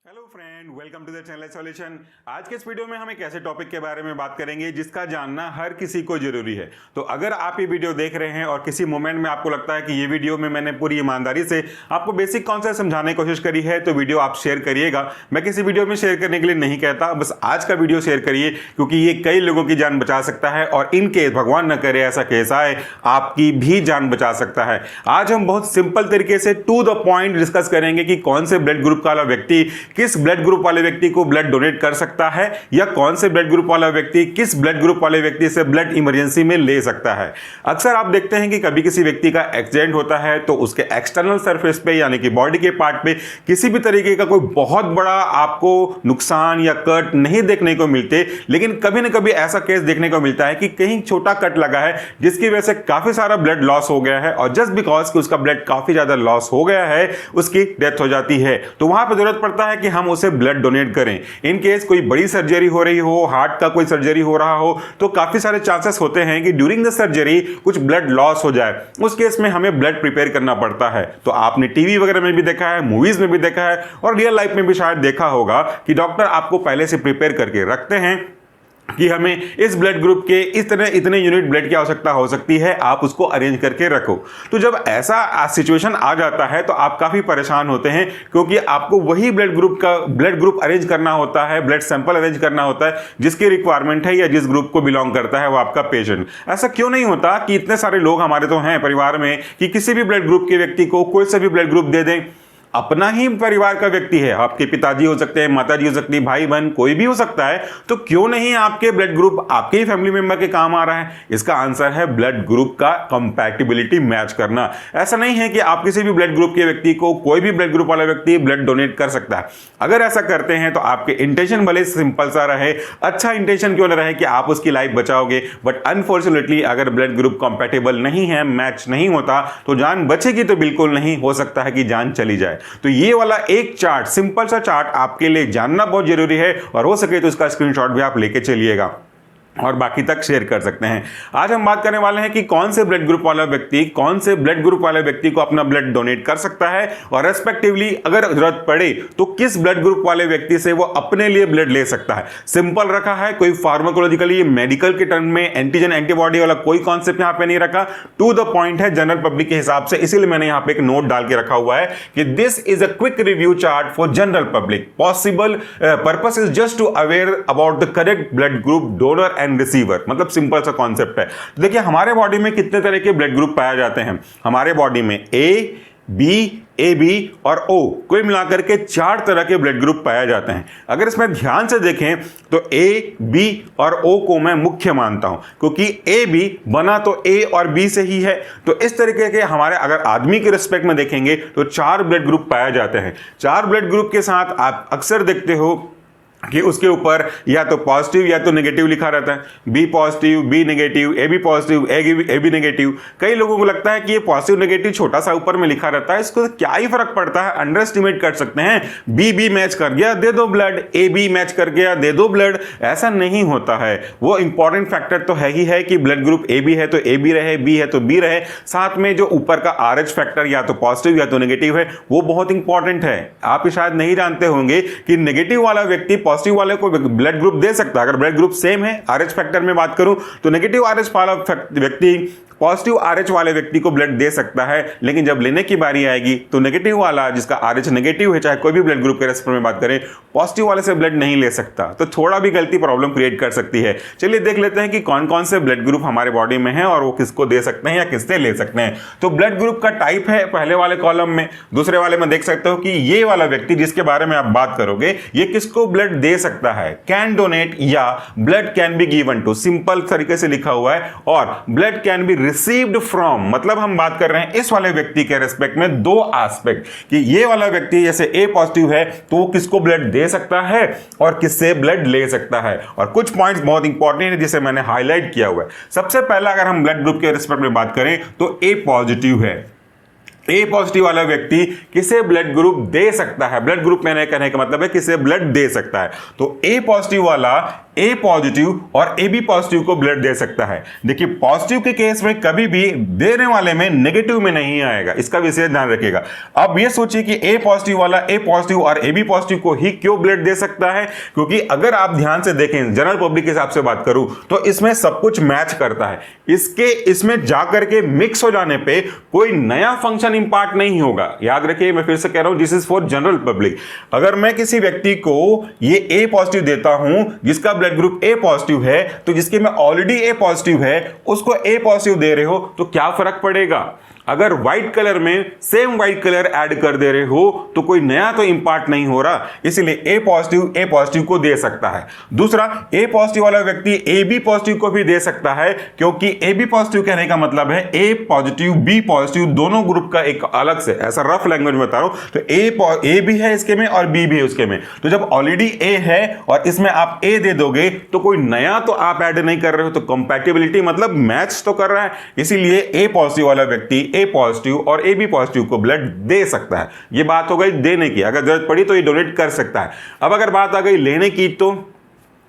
Hello friend, welcome to the channel solution. आज के इस वीडियो में हम एक ऐसे टॉपिक के बारे में बात करेंगे जिसका जानना हर किसी को जरूरी है। तो अगर आप ये वीडियो देख रहे हैं और किसी मोमेंट में आपको लगता है कि ये वीडियो में मैंने पूरी ईमानदारी से आपको बेसिक कॉन्सेप्ट समझाने की कोशिश करी है तो वीडियो आप शेयर करिएगा। मैं किसी वीडियो में शेयर करने के लिए नहीं कहता, बस आज का वीडियो शेयर करिए क्योंकि ये कई लोगों की जान बचा सकता है और इन केस भगवान न करे ऐसा केस आए आपकी भी जान बचा सकता है। आज हम बहुत सिंपल तरीके से टू द पॉइंट डिस्कस करेंगे कि कौन से ब्लड ग्रुप वाला व्यक्ति किस ब्लड ग्रुप वाले व्यक्ति को ब्लड डोनेट कर सकता है या कौन से ब्लड ग्रुप वाला व्यक्ति किस ब्लड ग्रुप वाले व्यक्ति से ब्लड इमरजेंसी में ले सकता है। अक्सर आप देखते हैं कि कभी किसी व्यक्ति का एक्सीडेंट होता है तो उसके एक्सटर्नल सरफेस पे यानी कि बॉडी के पार्ट पे किसी भी तरीके का कोई बहुत बड़ा आपको नुकसान या कट नहीं देखने को मिलते, लेकिन कभी ना कभी ऐसा केस देखने को मिलता है कि कहीं छोटा कट लगा है जिसकी वजह से काफी सारा ब्लड लॉस हो गया है और जस्ट बिकॉज कि उसका ब्लड काफी ज्यादा लॉस हो गया है उसकी डेथ हो जाती है। तो वहां पर जरूरत पड़ता है कि हम उसे ब्लड डोनेट करें। इन केस कोई बड़ी सर्जरी हो रही हो, हार्ट का कोई सर्जरी हो रहा हो तो काफी सारे चांसेस होते हैं कि ड्यूरिंग द सर्जरी कुछ ब्लड लॉस हो जाए। उस केस में हमें ब्लड प्रिपेयर करना पड़ता है। तो आपने टीवी वगैरह में भी देखा है, मूवीज में भी देखा है और रियल लाइफ में भी शायद देखा होगा कि डॉक्टर आपको पहले से प्रिपेयर करके रखते हैं कि हमें इस ब्लड ग्रुप के इतने यूनिट ब्लड की आवश्यकता हो सकती है, आप उसको अरेंज करके रखो। तो जब ऐसा सिचुएशन आ जाता है तो आप काफी परेशान होते हैं क्योंकि आपको वही ब्लड ग्रुप अरेंज करना होता है, ब्लड सैंपल अरेंज करना होता है जिसकी रिक्वायरमेंट है या जिस ग्रुप को बिलोंग करता है वो आपका पेशेंट। ऐसा क्यों नहीं होता कि इतने सारे लोग हमारे तो हैं परिवार में कि किसी भी ब्लड ग्रुप के व्यक्ति को कोई सा भी ब्लड ग्रुप दे दें, अपना ही परिवार का व्यक्ति है, आपके पिताजी हो सकते हैं, माताजी हो सकती है, भाई बहन कोई भी हो सकता है, तो क्यों नहीं आपके ब्लड ग्रुप आपके ही फैमिली मेंबर के काम आ रहा है। इसका आंसर है ब्लड ग्रुप का कंपैटिबिलिटी मैच करना। ऐसा नहीं है कि आप किसी भी ब्लड ग्रुप के व्यक्ति को कोई भी ब्लड ग्रुप वाला व्यक्ति ब्लड डोनेट कर सकता है। अगर ऐसा करते हैं तो आपके इंटेंशन भले सिंपल सा रहे, अच्छा इंटेंशन क्यों न रहे कि आप उसकी लाइफ बचाओगे, बट अनफॉर्चुनेटली अगर ब्लड ग्रुप कंपैटिबल नहीं है, मैच नहीं होता तो जान बचेगी तो बिल्कुल नहीं, हो सकता है कि जान चली जाए। तो ये वाला एक चार्ट, सिंपल सा चार्ट आपके लिए जानना बहुत जरूरी है और हो सके तो इसका स्क्रीनशॉट भी आप लेके चलिएगा और बाकी तक शेयर कर सकते हैं। आज हम बात करने वाले हैं कि कौन से ब्लड ग्रुप वाला व्यक्ति कौन से ब्लड ग्रुप वाले व्यक्ति को अपना ब्लड डोनेट कर सकता है और रेस्पेक्टिवली अगर जरूरत पड़े तो किस ब्लड ग्रुप वाले व्यक्ति से वो अपने लिए ब्लड ले सकता है। सिंपल रखा है, कोई फार्माकोलॉजिकली मेडिकल के टर्म में एंटीजन एंटीबॉडी वाला कोई कॉन्सेप्ट यहां पे नहीं रखा, टू द पॉइंट है जनरल पब्लिक के हिसाब से। इसीलिए मैंने यहां पे एक नोट डाल के रखा हुआ है कि this is a quick review chart for general public. Possible purpose is just to aware about the correct blood group donor and receiver. मतलब सिंपल सा कॉन्सेप्ट है। तो देखिए हमारे बॉडी में कितने तरह के ब्लड ग्रुप पाए जाते हैं। हमारे बॉडी में ए बी और ओ कुल मिलाकर के 4 तरह के ब्लड ग्रुप पाए जाते हैं। अगर इसमें ध्यान से देखें तो ए बी और ओ को मैं मुख्य मानता हूं क्योंकि ए बी बना तो ए और बी से ही है। तो इस तरीके के हमारे अगर आदमी के रिस्पेक्ट में देखेंगे तो 4 ब्लड ग्रुप पाए जाते हैं। 4 ब्लड ग्रुप के साथ आप अक्सर देखते हो कि उसके ऊपर या तो पॉजिटिव या तो नेगेटिव लिखा रहता है। B positive, B negative, A B positive, A B negative. कई लोगों को लगता है कि ये पॉजिटिव नेगेटिव छोटा सा ऊपर में लिखा रहता है, इसको क्या ही फर्क पड़ता है, अंडर एस्टिमेट कर सकते हैं। बी मैच कर गया दे दो ब्लड, ए बी मैच कर गया दे दो ब्लड। ऐसा नहीं होता है। वो इंपॉर्टेंट फैक्टर तो है ही है कि ब्लड ग्रुप ए बी है तो ए बी रहे, बी है तो बी रहे। साथ में जो ऊपर का आर एच फैक्टर या तो पॉजिटिव या तो नेगेटिव है वो बहुत इंपॉर्टेंट है। आप शायद नहीं जानते होंगे कि नेगेटिव वाला व्यक्ति पॉजिटिव वाले को ब्लड ग्रुप दे सकता है। अगर ब्लड ग्रुप सेम है, आरएच फैक्टर में बात करूं तो नेगेटिव आरएच वाला व्यक्ति पॉजिटिव आरएच वाले व्यक्ति को ब्लड दे सकता है, लेकिन जब लेने की बारी आएगी तो नेगेटिव वाला जिसका आरएच नेगेटिव है, चाहे कोई भी ब्लड ग्रुप के रेस्पेक्ट में बात करें, पॉजिटिव वाले से ब्लड नहीं ले सकता। तो थोड़ा भी गलती प्रॉब्लम क्रिएट कर सकती है। चलिए देख लेते हैं कि कौन कौन से ब्लड ग्रुप हमारे बॉडी में है और वो किसको दे सकते हैं या किससे ले सकते हैं। तो ब्लड ग्रुप का टाइप है पहले वाले कॉलम में। दूसरे वाले में देख सकते हो कि ये वाला व्यक्ति जिसके बारे में आप बात करोगे ये किसको ब्लड दे सकता है, कैन डोनेट या blood can be given to, simple तरीके से लिखा हुआ है। और blood can be received from, मतलब हम बात कर रहे हैं इस वाले व्यक्ति के रेस्पेक्ट में 2 एस्पेक्ट कि ये वाला व्यक्ति जैसे ए पॉजिटिव है तो वो किसको ब्लड दे सकता है और किससे ब्लड ले सकता है। और कुछ पॉइंट्स बहुत इंपॉर्टेंट है जिसे मैंने हाईलाइट किया हुआ है। सबसे पहला अगर हम ब्लड ग्रुप के रेस्पेक्ट में बात करें तो ए पॉजिटिव है। ए पॉजिटिव वाला व्यक्ति किसे ब्लड ग्रुप दे सकता है, ब्लड ग्रुप मैंने कहने का मतलब है किसे ब्लड दे सकता है। तो ए पॉजिटिव वाला ए पॉजिटिव और ए बी पॉजिटिव को ब्लड दे सकता है। देखिए पॉजिटिव के केस में कभी भी देने वाले में नेगेटिव में नहीं आएगा, इसका विशेष ध्यान रखिएगा। अब ये सोचिए कि ए पॉजिटिव वाला ए पॉजिटिव और ए बी पॉजिटिव को ही क्यों ब्लड दे सकता है, क्योंकि अगर आप ध्यान से देखें, जनरल पब्लिक के हिसाब से बात करूं तो इसमें सब कुछ मैच करता है। इसमें जाकर के मिक्स हो जाने पे कोई नया फंक्शन इंपार्ट नहीं होगा। याद रखिए, मैं फिर से कह रहा हूं, this is for general public. अगर मैं किसी व्यक्ति को ये ए पॉजिटिव देता हूं जिसका ब्लड ग्रुप ए पॉजिटिव है, तो जिसके में ऑलरेडी ए पॉजिटिव है उसको ए पॉजिटिव दे रहे हो तो क्या फर्क पड़ेगा। अगर व्हाइट कलर में सेम व्हाइट कलर ऐड कर दे रहे हो तो कोई नया तो इंपार्ट नहीं हो रहा, इसलिए ए पॉजिटिव को दे सकता है। दूसरा, ए पॉजिटिव वाला व्यक्ति ए बी पॉजिटिव को भी दे सकता है, क्योंकि ए बी पॉजिटिव कहने का मतलब है ए पॉजिटिव बी पॉजिटिव दोनों ग्रुप का एक अलग से, ऐसा रफ लैंग्वेज में बता रहा हूं। तो ए भी है इसके में और बी भी है उसके में, तो जब ऑलरेडी ए है और इसमें आप ए दे दोगे तो कोई नया तो आप ऐड नहीं कर रहे हो, तो कंपैटिबिलिटी मतलब मैच तो कर रहा है, इसीलिए ए पॉजिटिव वाला व्यक्ति ए पॉजिटिव और ए बी पॉजिटिव को ब्लड दे सकता है। ये बात हो गई देने की, अगर जरूरत पड़ी तो ये डोनेट कर सकता है। अब अगर बात आ गई लेने की, तो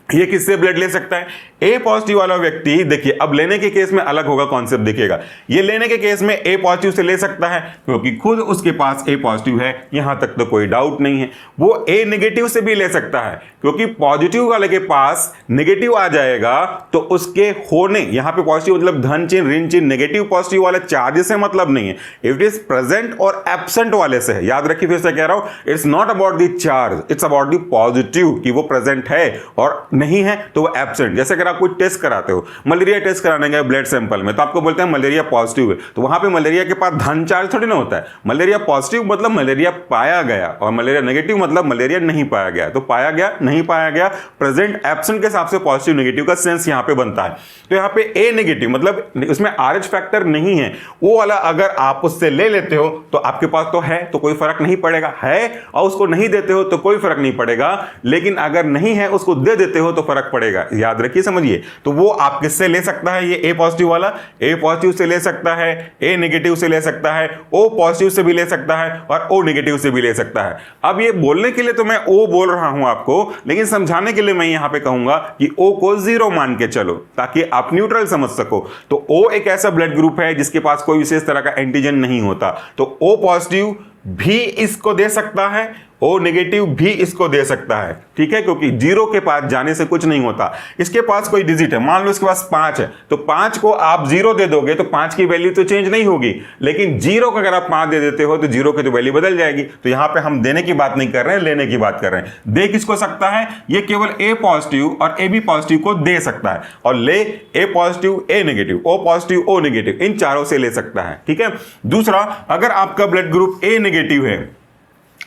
ये किससे ब्लड ले सकता है। ए पॉजिटिव वाला व्यक्ति, देखिए अब लेने के केस में अलग होगा कॉन्सेप्ट, देखिएगा। ये लेने के केस में ए पॉजिटिव से ले सकता है क्योंकि खुद उसके पास ए पॉजिटिव है, यहां तक तो कोई डाउट नहीं है। वो ए नेगेटिव से भी ले सकता है क्योंकि पॉजिटिव वाले के पास नेगेटिव आ जाएगा तो उसके होने, यहां पे पॉजिटिव मतलब धन चिन्ह ऋण चिन्ह, नेगेटिव पॉजिटिव वाले चार्ज से मतलब नहीं है, इट इज प्रेजेंट और एब्सेंट वाले से है। याद रखिए, फिर से कह रहा हूं, it's not about the charge, it's about the positive कि वो प्रेजेंट है और नहीं है तो वो एब्सेंट। जैसे अगर आप कोई टेस्ट कराते हो, मलेरिया टेस्ट कराने गए ब्लड सैंपल में, तो आपको बोलते हैं मलेरिया पॉजिटिव है, तो वहां पे मलेरिया के पास धन चार्ज थोड़ी ना होता है। मलेरिया पॉजिटिव मतलब मलेरिया पाया गया और मलेरिया नेगेटिव मतलब मलेरिया नहीं पाया गया। तो पाया गया नहीं पाया गया, प्रेजेंट एब्सेंट के हिसाब से पॉजिटिव नेगेटिव का सेंस यहां पे बनता है। तो यहां पे ए नेगेटिव मतलब उसमें आरएच फैक्टर नहीं है, वो वाला अगर आप उससे ले लेते हो तो आपके पास तो है तो कोई फर्क नहीं पड़ेगा, है और उसको नहीं देते हो तो कोई फर्क नहीं पड़ेगा। लेकिन अगर नहीं है उसको दे देते हो तो फर्क पड़ेगा। याद रखिए, समझिए। तो वो आप किससे ले सकता है, ये ए पॉजिटिव वाला ए पॉजिटिव से ले सकता है, ए नेगेटिव से ले सकता है, ओ पॉजिटिव से भी ले सकता है और ओ नेगेटिव से भी ले सकता है। अब ये बोलने के लिए तो मैं ओ बोल रहा हूं आपको, लेकिन समझाने के लिए मैं यहां पे कहूंगा कि ओ को 0 मान के चलो ताकि आप न्यूट्रल समझ सको। तो ओ एक ऐसा ब्लड ग्रुप है जिसके पास कोई विशेष तरह का एंटीजन नहीं होता, तो ओ पॉजिटिव भी इसको दे सकता है, ओ नेगेटिव भी इसको दे सकता है, ठीक है, क्योंकि 0 के पास जाने से कुछ नहीं होता। इसके पास कोई डिजिट है, मान लो इसके पास 5 है, तो 5 को आप 0 दे दोगे तो 5 की वैल्यू तो चेंज नहीं होगी, लेकिन 0 को अगर आप 5 दे देते हो तो 0 की तो वैल्यू बदल जाएगी। तो यहां पे हम देने की बात नहीं कर रहे हैं, लेने की बात कर रहे हैं। दे किसको सकता है, ये केवल ए पॉजिटिव और ए बी पॉजिटिव को दे सकता है, और ले A positive A negative, O positive O negative, इन चारों से ले सकता है, ठीक है। दूसरा, अगर आपका ब्लड ग्रुप ए नेगेटिव है,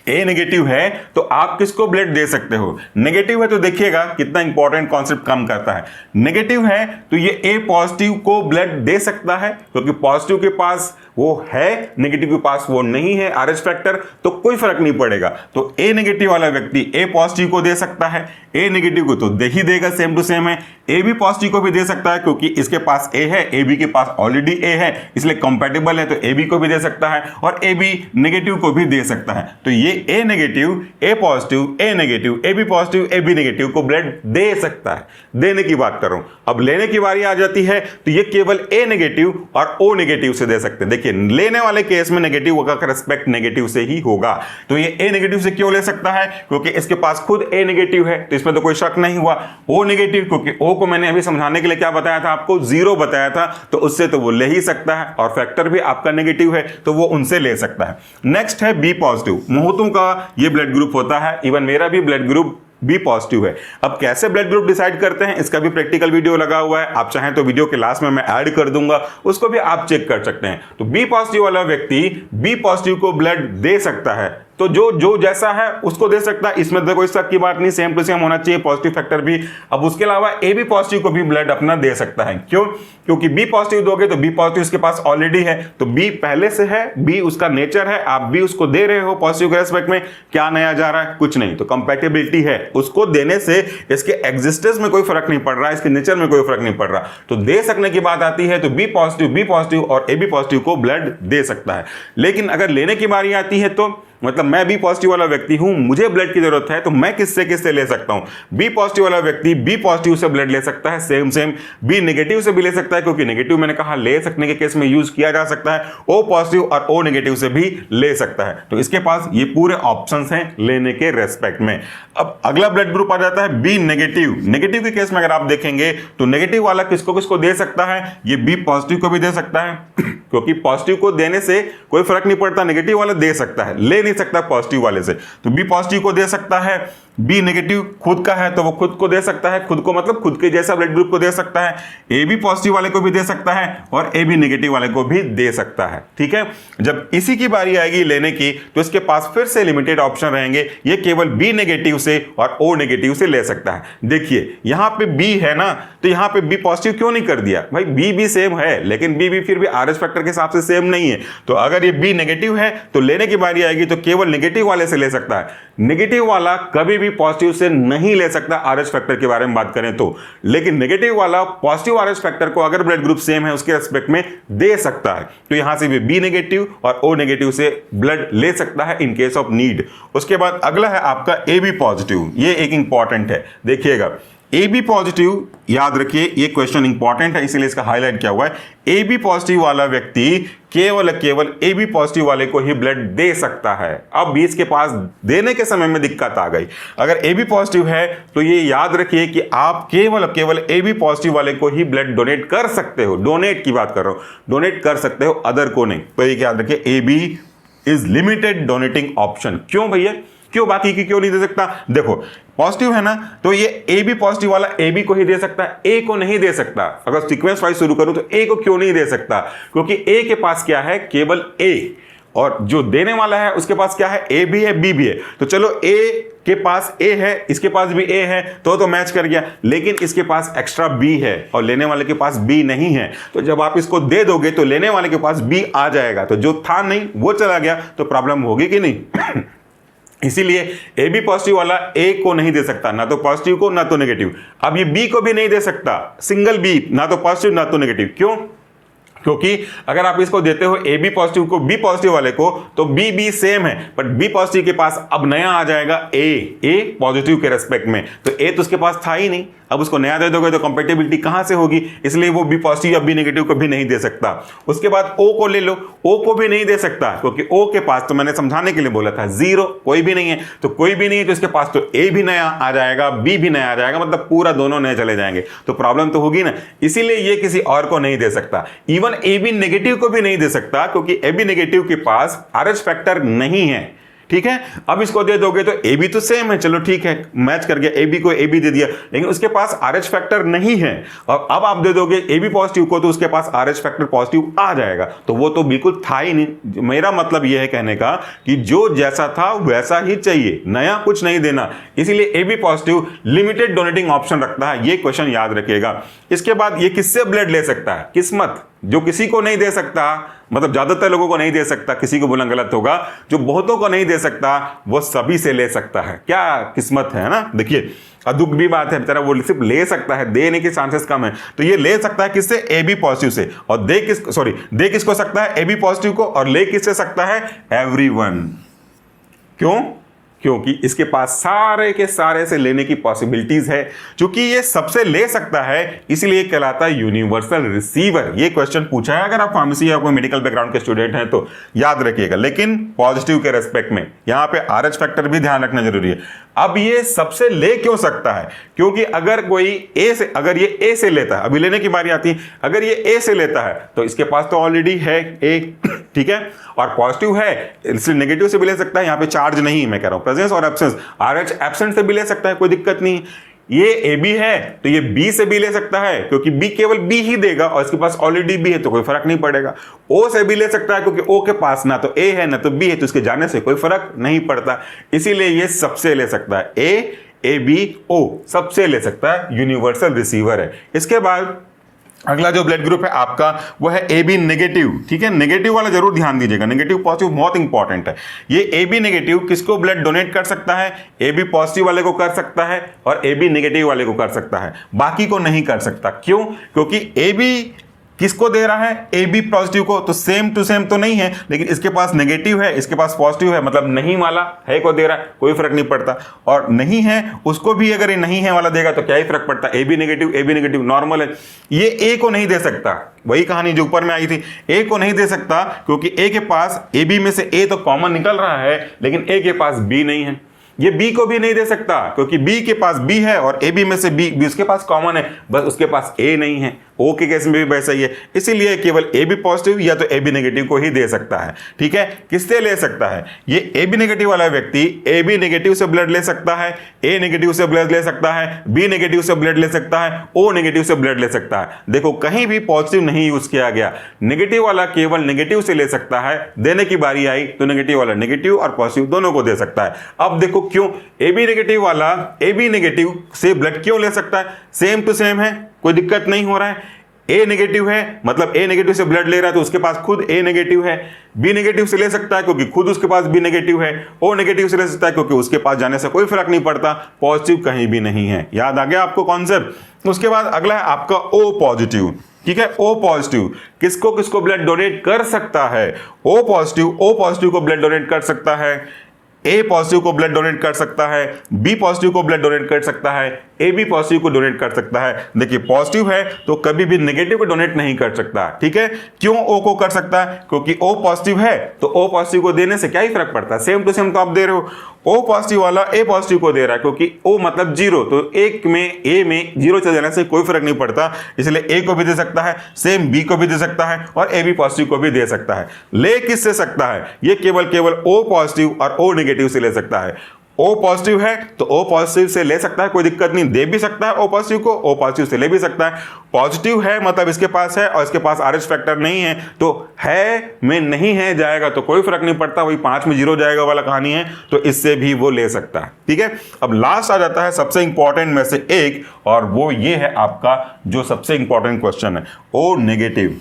ए नेगेटिव है तो आप किसको ब्लड दे सकते हो। नेगेटिव है तो देखिएगा कितना इंपॉर्टेंट कॉन्सेप्ट काम करता है। नेगेटिव है तो ये ए पॉजिटिव को ब्लड दे सकता है क्योंकि पॉजिटिव के पास वो है, नेगेटिव के पास वो नहीं है आरएच फैक्टर, तो कोई फर्क नहीं पड़ेगा। तो ए नेगेटिव वाला व्यक्ति ए पॉजिटिव को दे सकता है, ए नेगेटिव को तो दे ही देगा, सेम टू सेम है। ए बी पॉजिटिव को भी दे सकता है क्योंकि इसके पास ए है, ए बी के पास ऑलरेडी ए है, इसलिए कंपैटिबल है, तो ए बी को भी दे सकता है और ए बी नेगेटिव को भी दे सकता है। तो ये A negative A positive A negative A B positive A B negative को ब्लड दे सकता है। देने की बात कर रहा हूं। अब लेने की बारी आ जाती है तो ये केवल ए नेगेटिव और ओ नेगेटिव से दे सकते हैं। देखिए, लेने वाले केस में नेगेटिव का रेस्पेक्ट नेगेटिव से ही होगा। तो ये ए नेगेटिव से क्यों ले सकता है, क्योंकि इसके पास खुद ए नेगेटिव है, तो इसमें तो कोई शक नहीं हुआ। ओ नेगेटिव, क्योंकि ओ को मैंने अभी समझाने के लिए क्या बताया था आपको, 0 बताया था, तो उससे तो वो ले ही सकता है, और फैक्टर भी आपका नेगेटिव है तो वो उनसे ले सकता है। नेक्स्ट है बी पॉजिटिव। मुहूर्तों का ये ब्लड ग्रुप होता है, इवन मेरा भी ब्लड ग्रुप बी पॉजिटिव है। अब कैसे ब्लड ग्रुप डिसाइड करते हैं, इसका भी प्रैक्टिकल वीडियो लगा हुआ है, आप चाहें तो वीडियो के लास्ट में मैं ऐड कर दूंगा, उसको भी आप चेक कर सकते हैं। तो बी पॉजिटिव वाला व्यक्ति बी पॉजिटिव को ब्लड दे सकता है, तो जो जो जैसा है उसको दे सकता है, इसमें तो कोई शक की बात नहीं, सेम टू सेम होना चाहिए पॉजिटिव फैक्टर भी। अब उसके अलावा ए बी पॉजिटिव को भी ब्लड अपना दे सकता है। क्यों? क्योंकि बी पॉजिटिव दोगे तो बी पॉजिटिव उसके पास ऑलरेडी है, तो बी पहले से है, बी उसका नेचर है, आप बी उसको दे रहे हो पॉजिटिव के रेस्पेक्ट में, क्या नया जा रहा है? कुछ नहीं। तो कंपैटिबिलिटी है, उसको देने से इसके एग्जिस्टेंस में कोई फर्क नहीं पड़ रहा, इसके नेचर में कोई फर्क नहीं पड़ रहा। तो दे सकने की बात आती है तो बी पॉजिटिव और ए बी पॉजिटिव को ब्लड दे सकता है। लेकिन अगर लेने की बारी आती है तो मतलब मैं बी पॉजिटिव वाला व्यक्ति हूं, मुझे ब्लड की जरूरत है, तो मैं किससे किससे ले सकता हूं? बी पॉजिटिव वाला व्यक्ति बी पॉजिटिव से ब्लड ले सकता है, सेम बी नेगेटिव से भी ले सकता है, क्योंकि नेगेटिव मैंने कहा ले सकने के केस में यूज किया जा सकता है। ओ पॉजिटिव और ओ नेगेटिव से भी ले सकता है। तो इसके पास ये पूरे ऑप्शंस हैं लेने के रेस्पेक्ट में। अब अगला ब्लड ग्रुप आ जाता है बी नेगेटिव। नेगेटिव के केस में अगर आप देखेंगे तो नेगेटिव वाला किसको किसको दे सकता है? ये बी पॉजिटिव को भी दे सकता है क्योंकि पॉजिटिव को देने से कोई फर्क नहीं पड़ता, नेगेटिव वाला दे सकता है, ले नहीं सकता पॉजिटिव वाले से। तो बी पॉजिटिव को दे सकता है, बी नेगेटिव खुद का है तो वो खुद को दे सकता है, खुद को मतलब खुद के जैसा ब्लड ग्रुप को दे सकता है, ए बी पॉजिटिव वाले को भी दे सकता है और ए बी नेगेटिव वाले को भी दे सकता है। ठीक है, जब इसी की बारी आएगी लेने की तो इसके पास फिर से लिमिटेड ऑप्शन रहेंगे, ये केवल बी नेगेटिव से और ओ नेगेटिव से ले सकता है। देखिए यहां पे बी है ना, तो यहां पे बी पॉजिटिव क्यों नहीं कर दिया? भाई बी भी सेम है, लेकिन बी भी फिर भी आर एच फैक्टर के हिसाब से सेम नहीं है। तो अगर ये बी नेगेटिव है तो लेने की बारी आएगी तो केवल नेगेटिव वाले से ले सकता है, नेगेटिव वाला कभी भी पॉजिटिव से नहीं ले सकता आरएच फैक्टर के बारे में बात करें तो। लेकिन नेगेटिव वाला पॉजिटिव आरएच फैक्टर को अगर ब्लड ग्रुप सेम है उसके रेस्पेक्ट में दे सकता है। तो यहां से भी बी नेगेटिव और ओ नेगेटिव से ब्लड ले सकता है इन केस ऑफ नीड। उसके बाद अगला है आपका ए बी पॉजिटिव। ये एक इंपॉर्टेंट है, देखिएगा ए बी पॉजिटिव, याद रखिए ये क्वेश्चन इंपॉर्टेंट है इसीलिए इसका हाईलाइट किया हुआ है। ए बी पॉजिटिव वाला व्यक्ति केवल ए बी पॉजिटिव वाले को ही ब्लड दे सकता है। अब भी इसके पास देने के समय में दिक्कत आ गई। अगर ए बी पॉजिटिव है तो ये याद रखिए कि आप केवल ए बी पॉजिटिव वाले को ही ब्लड डोनेट कर सकते हो। डोनेट की बात कर रहा हूं, डोनेट कर सकते हो, अदर को नहीं। तो ये याद रखिए A B is limited donating option. क्यों भैया, क्यों बाकी की क्यों नहीं दे सकता? देखो पॉजिटिव है ना, तो ये ए बी पॉजिटिव वाला ए बी को ही दे सकता है, ए को नहीं दे सकता। अगर सीक्वेंस वाइज शुरू करूं तो ए को क्यों नहीं दे सकता? क्योंकि ए के पास क्या है? केवल ए, और जो देने वाला है उसके पास क्या है? ए भी है बी भी है। तो चलो ए के पास ए है, इसके पास भी ए है, तो मैच कर गया। लेकिन इसके पास एक्स्ट्रा बी है और लेने वाले के पास बी नहीं है। तो जब आप इसको दे दोगे तो लेने वाले के पास बी आ जाएगा, तो जो था नहीं वो चला गया, तो प्रॉब्लम होगी कि नहीं? इसीलिए ए बी पॉजिटिव वाला ए को नहीं दे सकता, ना तो पॉजिटिव को ना तो नेगेटिव। अब ये बी को भी नहीं दे सकता, सिंगल बी, ना तो पॉजिटिव ना तो नेगेटिव। क्यों? क्योंकि अगर आप इसको देते हो ए बी पॉजिटिव को बी पॉजिटिव वाले को, तो बी बी सेम है, बट बी पॉजिटिव के पास अब नया आ जाएगा ए पॉजिटिव के रेस्पेक्ट में। तो ए तो उसके पास था ही नहीं, अब उसको नया दे दोगे तो कंपैटिबिलिटी कहां से होगी? इसलिए वो बी पॉजिटिव या बी नेगेटिव को भी नहीं दे सकता। उसके बाद ओ को ले लो, ओ को भी नहीं दे सकता, क्योंकि ओ के पास तो मैंने समझाने के लिए बोला था जीरो, कोई भी नहीं है। तो कोई भी नहीं है तो इसके पास तो ए भी नया आ जाएगा, बी भी नया आ जाएगा, मतलब पूरा दोनों नए चले जाएंगे, तो प्रॉब्लम तो होगी ना। इसीलिए ये किसी और को नहीं दे सकता। इवन ए बी नेगेटिव को भी नहीं दे सकता, क्योंकि ए बी नेगेटिव के पास आरएच फैक्टर नहीं है। ठीक है, अब इसको दे दोगे तो ए बी तो सेम है, चलो ठीक है, मैच कर गया, ए बी को ए बी दे दिया, लेकिन उसके पास आरएच फैक्टर नहीं है। और अब आप दे दोगे ए बी पॉजिटिव को, तो उसके पास आरएच फैक्टर पॉजिटिव आ जाएगा, तो वो तो बिल्कुल था ही नहीं। मेरा मतलब यह है कहने का कि जो जैसा था वैसा ही चाहिए, नया कुछ नहीं देना। इसीलिए A B positive limited donating option रखता है, ये क्वेश्चन याद रखिएगा। इसके बाद ये किससे ब्लड ले सकता है? किस्मत, जो किसी को नहीं दे सकता, मतलब ज्यादातर लोगों को नहीं दे सकता, किसी को बोलना गलत होगा, जो बहुतों को नहीं दे सकता वो सभी से ले सकता है। क्या किस्मत है ना। देखिए दुख भी बात है, बेचारा वो सिर्फ ले सकता है, देने के चांसेस कम है। तो ये ले सकता है किससे? ए बी पॉजिटिव से। और दे किसको सकता है? ए बी पॉजिटिव को। और ले किससे सकता है? एवरीवन। क्यों? क्योंकि इसके पास सारे के सारे से लेने की पॉसिबिलिटीज है। क्योंकि ये सबसे ले सकता है इसलिए कहलाता है यूनिवर्सल रिसीवर। ये क्वेश्चन पूछा है, अगर आप फार्मेसी या कोई मेडिकल बैकग्राउंड के स्टूडेंट हैं तो याद रखिएगा। लेकिन पॉजिटिव के रेस्पेक्ट में यहां पे आरएच फैक्टर भी ध्यान रखना जरूरी है। अब ये सबसे ले क्यों सकता है? क्योंकि अगर अगर ये ए से लेता है, अभी लेने की बारी आती है, अगर ये ए से लेता है तो इसके पास तो ऑलरेडी है ए, ठीक है, और पॉजिटिव है इसलिए नेगेटिव से भी ले सकता है। यहां पे चार्ज नहीं, मैं कह रहा हूं प्रेजेंस और एब्सेंस, आरएच एब्सेंट से भी ले सकता है, कोई दिक्कत नहीं। ये ए बी है तो ये बी से भी ले सकता है क्योंकि बी केवल बी ही देगा और इसके पास ऑलरेडी बी है तो कोई फर्क नहीं पड़ेगा। ओ से भी ले सकता है क्योंकि ओ के पास ना तो ए है ना तो बी है तो इसके जाने से कोई फर्क नहीं पड़ता, इसीलिए ये सबसे ले सकता है। ए बी ओ सबसे ले सकता है, यूनिवर्सल रिसीवर है। इसके बाद अगला जो ब्लड ग्रुप है आपका वो है ए बी नेगेटिव। ठीक है, नेगेटिव वाला जरूर ध्यान दीजिएगा, नेगेटिव पॉजिटिव बहुत इंपॉर्टेंट है। ये ए बी नेगेटिव किसको ब्लड डोनेट कर सकता है? ए बी पॉजिटिव वाले को कर सकता है और ए बी नेगेटिव वाले को कर सकता है, बाकी को नहीं कर सकता। क्यों? क्योंकि ए बी किसको दे रहा है? ए बी पॉजिटिव को, तो सेम टू सेम तो नहीं है, लेकिन इसके पास नेगेटिव है, इसके पास पॉजिटिव है, मतलब नहीं वाला है को दे रहा है, कोई फर्क नहीं पड़ता। और नहीं है उसको भी अगर ये नहीं है वाला देगा तो क्या ही फर्क पड़ता? ए बी नेगेटिव नॉर्मल है। ये ए को नहीं दे सकता, वही कहानी जो ऊपर में आई थी, ए को नहीं दे सकता क्योंकि ए के पास ए बी में से ए तो कॉमन निकल रहा है लेकिन ए के पास बी नहीं है। ये बी को भी नहीं दे सकता क्योंकि बी के पास बी है और ए बी में से बी उसके पास कॉमन है, बस उसके पास ए नहीं है। ओ के केस में भी वैसा ही है, इसीलिए केवल ए बी पॉजिटिव या तो ए बी नेगेटिव को ही दे सकता है। ठीक है, किससे ले सकता है? ये ए बी नेगेटिव वाला व्यक्ति ए बी नेगेटिव से ब्लड ले सकता है, ए नेगेटिव से ब्लड ले सकता है, बी नेगेटिव से ब्लड ले सकता है, ओ नेगेटिव से ब्लड ले सकता है। देखो कहीं भी पॉजिटिव नहीं यूज किया गया, नेगेटिव वाला केवल नेगेटिव से ले सकता है, देने की बारी आई तो नेगेटिव वाला नेगेटिव और पॉजिटिव दोनों को दे सकता है। अब देखो क्यों ए बी नेगेटिव वाला ए बी नेगेटिव से ब्लड क्यों ले सकता है? सेम टू सेम है, कोई दिक्कत नहीं हो रहा है। ए नेगेटिव है मतलब ए नेगेटिव से ब्लड ले रहा है तो उसके पास खुद ए नेगेटिव है। बी नेगेटिव से ले सकता है क्योंकि खुद उसके पास बी नेगेटिव है। ओ नेगेटिव से ले सकता है क्योंकि उसके पास जाने से कोई फर्क नहीं पड़ता, पॉजिटिव कहीं भी नहीं है। याद आ गया आपको कॉन्सेप्ट? उसके बाद अगला है आपका ओ पॉजिटिव। ठीक है, ओ पॉजिटिव किसको किसको ब्लड डोनेट कर सकता है? ओ पॉजिटिव को ब्लड डोनेट कर सकता है, ए पॉजिटिव को ब्लड डोनेट कर सकता है, बी पॉजिटिव को ब्लड डोनेट कर सकता है, ए बी पॉजिटिव को डोनेट कर सकता है। देखिए पॉजिटिव है तो कभी भी नेगेटिव को डोनेट नहीं कर सकता। ठीक है, क्यों ओ को कर सकता है? क्योंकि ओ पॉजिटिव है तो ओ पॉजिटिव को देने से क्या ही फर्क पड़ता है, सेम टू सेम तो आप दे रहे हो। ओ पॉजिटिव वाला ए पॉजिटिव को दे रहा है क्योंकि ओ मतलब जीरो, तो एक में ए में जीरो चले जाने से कोई फर्क नहीं पड़ता, इसलिए ए को भी दे सकता है, सेम बी को भी दे सकता है और ए बी पॉजिटिव को भी दे सकता है। ले किससे सकता है? ये केवल ओ पॉजिटिव और ओ नेगेटिव से ले सकता है। ओ पॉजिटिव है तो ओ पॉजिटिव से ले सकता है, कोई दिक्कत नहीं, दे भी सकता है ओ पॉजिटिव को, ओ पॉजिटिव से ले भी सकता है। पॉजिटिव है मतलब इसके पास है और इसके पास RH फैक्टर नहीं है, तो है में नहीं है जाएगा तो कोई फर्क नहीं पड़ता, वही 5 में 0 जाएगा वाला कहानी है, तो इससे भी वो ले सकता है। ठीक है, अब लास्ट आ जाता है सबसे इंपॉर्टेंट में से एक, और वो ये है आपका जो सबसे इंपॉर्टेंट क्वेश्चन है, ओ नेगेटिव।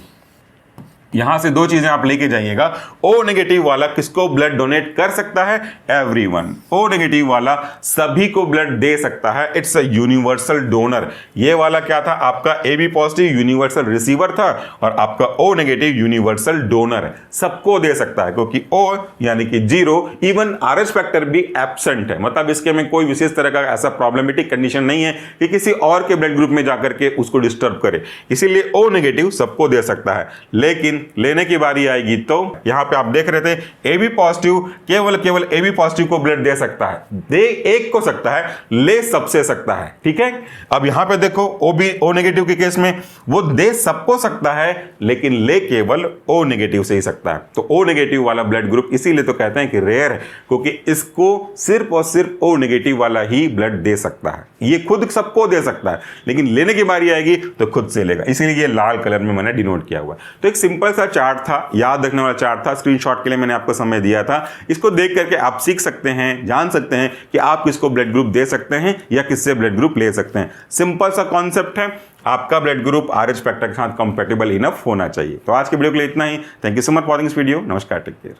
यहां से दो चीजें आप लेके जाइएगा। ओ नेगेटिव वाला किसको ब्लड डोनेट कर सकता है? एवरीवन। ओ नेगेटिव वाला सभी को ब्लड दे सकता है, इट्स अ यूनिवर्सल डोनर। ये वाला क्या था आपका? A B positive universal receiver था और आपका ओ नेगेटिव यूनिवर्सल डोनर है, सबको दे सकता है क्योंकि ओ यानी कि 0, इवन RH फैक्टर भी एब्सेंट है, मतलब इसके में कोई विशेष तरह का ऐसा प्रॉब्लमेटिक कंडीशन नहीं है कि किसी और के ब्लड ग्रुप में जाकर के उसको डिस्टर्ब करे, इसीलिए ओ नेगेटिव सबको दे सकता है। लेकिन लेने की बारी आएगी तो यहां पे आप देख रहे थे ए बी पॉजिटिव केवल ए बी पॉजिटिव को ब्लड दे सकता है, दे एक को सकता है, ले सबसे सकता है। ठीक है, अब यहां पे देखो ओ नेगेटिव के केस में वो दे सबको सकता है लेकिन ले केवल ओ नेगेटिव से ही सकता है। तो ओ नेगेटिव वाला ब्लड ग्रुप इसीलिए तो कहते हैं कि रेयर है, क्योंकि इसको सिर्फ और सिर्फ ओ नेगेटिव वाला ही ब्लड दे सकता है। ये खुद सबको दे सकता है लेकिन लेने की बारी आएगी तो खुद से लेगा, इसीलिए ये लाल कलर में मैंने डिनोट किया हुआ है। तो एक सिंपल सा चार्ट था, याद रखने वाला चार्ट था, स्क्रीनशॉट के लिए मैंने आपको समय दिया था। इसको देख करके आप सीख सकते हैं, जान सकते हैं कि आप किसको ब्लड ग्रुप दे सकते हैं या किससे ब्लड ग्रुप ले सकते हैं। सिंपल सा कॉन्सेप्ट है, आपका ब्लड ग्रुप RH फैक्टर के साथ कंपैटिबल इनफ होना चाहिए। तो आज के वीडियो के लिए इतना ही। Thank you so much for watching this video. नमस्कार, टेक केयर।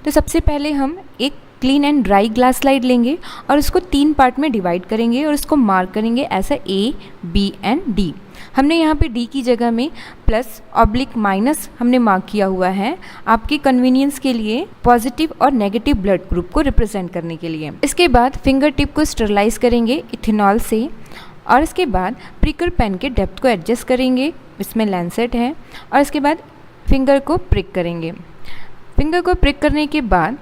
तो सबसे पहले हम एक clean and dry glass slide लेंगे और उसको 3 पार्ट में डिवाइड करेंगे और उसको मार्क करेंगे ऐसा A, B एंड D। हमने यहाँ पे D की जगह में +/- हमने मार्क किया हुआ है आपके कन्वीनियंस के लिए, पॉजिटिव और नेगेटिव ब्लड ग्रुप को रिप्रेजेंट करने के लिए। इसके बाद फिंगर टिप को स्टरलाइज करेंगे इथेनॉल से और इसके बाद प्रिकर पेन के डेप्थ को एडजस्ट करेंगे, इसमें लैंसेट है, और इसके बाद फिंगर को प्रिक करेंगे। फिंगर को प्रिक करने के बाद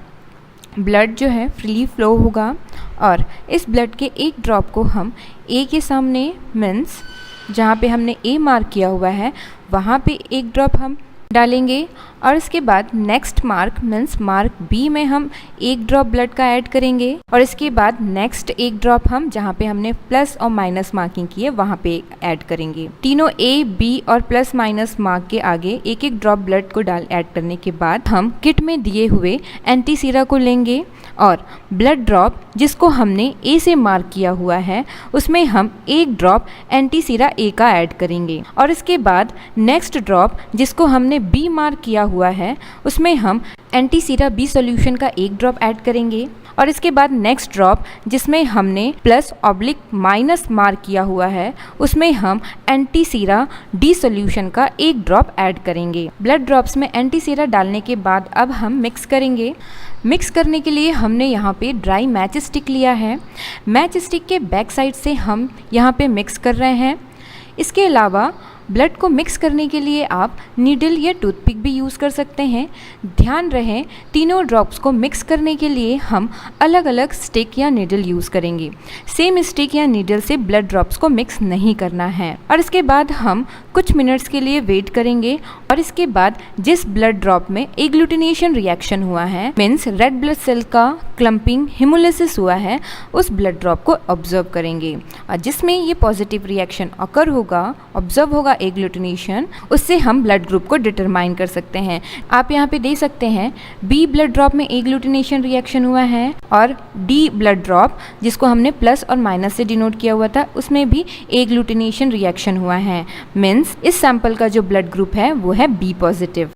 ब्लड जो है फ्रीली फ्लो होगा और इस ब्लड के एक ड्रॉप को हम ए के सामने मीन्स जहाँ पे हमने ए मार्क किया हुआ है वहाँ पे एक ड्रॉप हम डालेंगे और इसके बाद next mark means mark B में हम 1 ड्रॉप ब्लड का ऐड करेंगे और इसके बाद नेक्स्ट 1 ड्रॉप हम जहाँ पे हमने प्लस और माइनस मार्किंग की है वहाँ पे ऐड करेंगे। तीनों ए, बी और प्लस माइनस मार्क के आगे 1-1 ड्रॉप ब्लड को ऐड करने के बाद हम किट में दिए हुए एंटी सीरा को लेंगे और ब्लड ड्रॉप जिसको हमने ए से मार्क किया हुआ है उसमें हम 1 ड्रॉप एंटी सीरा ए का ऐड करेंगे और इसके बाद नेक्स्ट ड्रॉप जिसको हमने बी मार्क किया हुआ है उसमें हम एंटी सीरा बी सॉल्यूशन का 1 ड्रॉप ऐड करेंगे और इसके बाद नेक्स्ट ड्रॉप जिसमें हमने प्लस ऑब्लिक माइनस मार्क किया हुआ है उसमें हम एंटी सीरा डी सॉल्यूशन का 1 ड्रॉप ऐड करेंगे। ब्लड ड्रॉप्स में एंटी सीरा डालने के बाद अब हम मिक्स करेंगे। मिक्स करने के लिए हमने यहाँ पे ड्राई मैच स्टिक लिया है। मैच स्टिक के बैक साइड से हम यहाँ पे मिक्स कर रहे हैं। इसके अलावा ब्लड को मिक्स करने के लिए आप नीडल या टूथपिक भी यूज़ कर सकते हैं। ध्यान रहे तीनों ड्रॉप्स को मिक्स करने के लिए हम अलग अलग स्टिक या नीडल यूज़ करेंगे। सेम स्टिक या नीडल से ब्लड ड्रॉप्स को मिक्स नहीं करना है और इसके बाद हम कुछ मिनट्स के लिए वेट करेंगे और इसके बाद जिस ब्लड ड्रॉप में एग्लूटिनेशन रिएक्शन हुआ है मीन्स रेड ब्लड सेल का क्लम्पिंग हिमोलिसिस हुआ है उस ब्लड ड्रॉप को ऑब्जर्व करेंगे और जिसमें ये पॉजिटिव रिएक्शन अकर होगा, ऑब्जर्व होगा एग्लूटिनेशन, उससे हम ब्लड ग्रुप को डिटरमाइन कर सकते हैं। आप यहाँ पे देख सकते हैं बी ब्लड ड्रॉप में एग्लूटिनेशन रिएक्शन हुआ है और डी ब्लड ड्रॉप जिसको हमने प्लस और माइनस से डिनोट किया हुआ था उसमें भी एग्लूटिनेशन रिएक्शन हुआ है। मीन्स इस सैंपल का जो ब्लड ग्रुप है वो है बी पॉजिटिव।